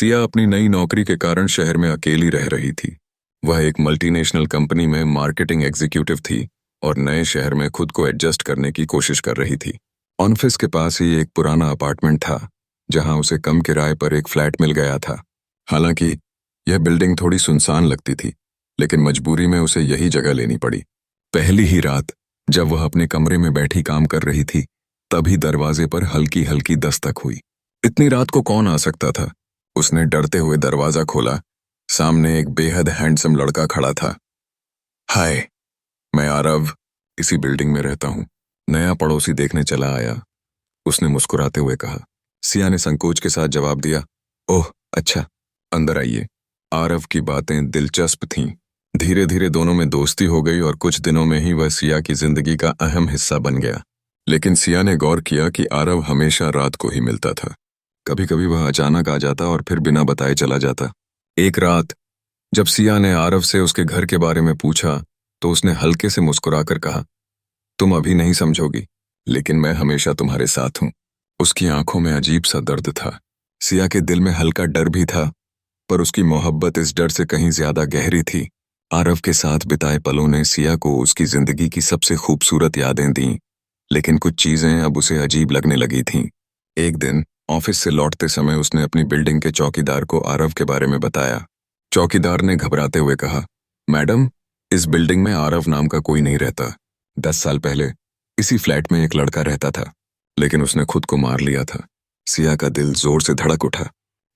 सिया अपनी नई नौकरी के कारण शहर में अकेली रह रही थी। वह एक मल्टीनेशनल कंपनी में मार्केटिंग एग्जीक्यूटिव थी और नए शहर में खुद को एडजस्ट करने की कोशिश कर रही थी। ऑफिस के पास ही एक पुराना अपार्टमेंट था, जहां उसे कम किराए पर एक फ्लैट मिल गया था। हालांकि यह बिल्डिंग थोड़ी सुनसान लगती थी, लेकिन मजबूरी में उसे यही जगह लेनी पड़ी। पहली ही रात जब वह अपने कमरे में बैठी काम कर रही थी, तभी दरवाजे पर हल्की हल्की दस्तक हुई। इतनी रात को कौन आ सकता था? उसने डरते हुए दरवाजा खोला। सामने एक बेहद हैंडसम लड़का खड़ा था। हाय, मैं आरव इसी बिल्डिंग में रहता हूँ। नया पड़ोसी देखने चला आया, उसने मुस्कुराते हुए कहा। सिया ने संकोच के साथ जवाब दिया, ओह अच्छा, अंदर आइए। आरव की बातें दिलचस्प थीं। धीरे धीरे दोनों में दोस्ती हो गई और कुछ दिनों में ही वह सिया की जिंदगी का अहम हिस्सा बन गया। लेकिन सिया ने गौर किया कि आरव हमेशा रात को ही मिलता था। कभी कभी वह अचानक आ जाता और फिर बिना बताए चला जाता। एक रात जब सिया ने आरव से उसके घर के बारे में पूछा, तो उसने हल्के से मुस्कुराकर कहा, तुम अभी नहीं समझोगी, लेकिन मैं हमेशा तुम्हारे साथ हूँ। उसकी आंखों में अजीब सा दर्द था। सिया के दिल में हल्का डर भी था, पर उसकी मोहब्बत इस डर से कहीं ज्यादा गहरी थी। आरव के साथ बिताए पलों ने सिया को उसकी जिंदगी की सबसे खूबसूरत यादें दीं, लेकिन कुछ चीजें अब उसे अजीब लगने लगी थीं। एक दिन ऑफिस से लौटते समय उसने अपनी बिल्डिंग के चौकीदार को आरव के बारे में बताया। चौकीदार ने घबराते हुए कहा, मैडम, इस बिल्डिंग में आरव नाम का कोई नहीं रहता। 10 साल पहले इसी फ्लैट में एक लड़का रहता था, लेकिन उसने खुद को मार लिया था। सिया का दिल जोर से धड़क उठा।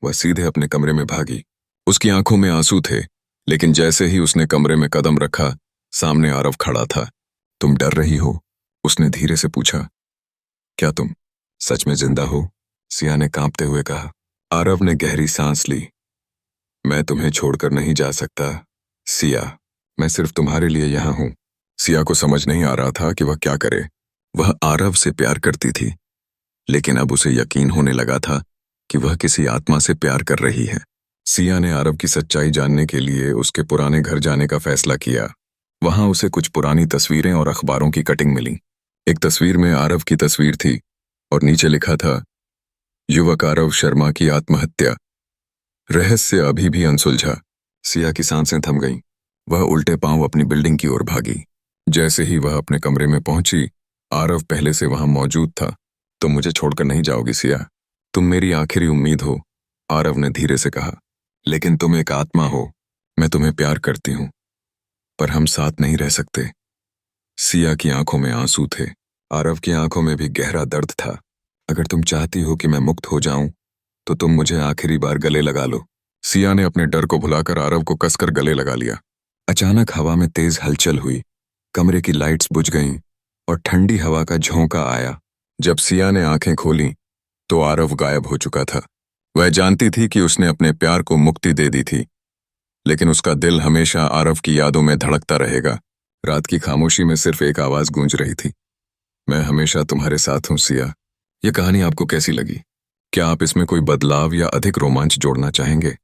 वह सीधे अपने कमरे में भागी। उसकी आंखों में आंसू थे, लेकिन जैसे ही उसने कमरे में कदम रखा, सामने आरव खड़ा था। तुम डर रही हो? उसने धीरे से पूछा। क्या तुम सच में जिंदा हो? सिया ने कांपते हुए कहा। आरव ने गहरी सांस ली। मैं तुम्हें छोड़कर नहीं जा सकता सिया, मैं सिर्फ तुम्हारे लिए यहां हूं। सिया को समझ नहीं आ रहा था कि वह क्या करे। वह आरव से प्यार करती थी, लेकिन अब उसे यकीन होने लगा था कि वह किसी आत्मा से प्यार कर रही है। सिया ने आरव की सच्चाई जानने के लिए उसके पुराने घर जाने का फैसला किया। वहां उसे कुछ पुरानी तस्वीरें और अखबारों की कटिंग मिली। एक तस्वीर में आरव की तस्वीर थी और नीचे लिखा था, युवक आरव शर्मा की आत्महत्या, रहस्य अभी भी अनसुलझा। सिया की सांसें थम गईं। वह उल्टे पांव अपनी बिल्डिंग की ओर भागी। जैसे ही वह अपने कमरे में पहुंची, आरव पहले से वहां मौजूद था। तुम मुझे छोड़कर नहीं जाओगी सिया, तुम मेरी आखिरी उम्मीद हो, आरव ने धीरे से कहा। लेकिन तुम एक आत्मा हो, मैं तुम्हें प्यार करती हूं, पर हम साथ नहीं रह सकते। सिया की आंखों में आंसू थे, आरव की आंखों में भी गहरा दर्द था। अगर तुम चाहती हो कि मैं मुक्त हो जाऊं, तो तुम मुझे आखिरी बार गले लगा लो। सिया ने अपने डर को भुलाकर आरव को कसकर गले लगा लिया। अचानक हवा में तेज हलचल हुई, कमरे की लाइट्स बुझ गईं और ठंडी हवा का झोंका आया। जब सिया ने आंखें खोलीं, तो आरव गायब हो चुका था। वह जानती थी कि उसने अपने प्यार को मुक्ति दे दी थी, लेकिन उसका दिल हमेशा आरव की यादों में धड़कता रहेगा। रात की खामोशी में सिर्फ एक आवाज गूंज रही थी, मैं हमेशा तुम्हारे साथ हूं सिया। यह कहानी आपको कैसी लगी? क्या आप इसमें कोई बदलाव या अधिक रोमांच जोड़ना चाहेंगे?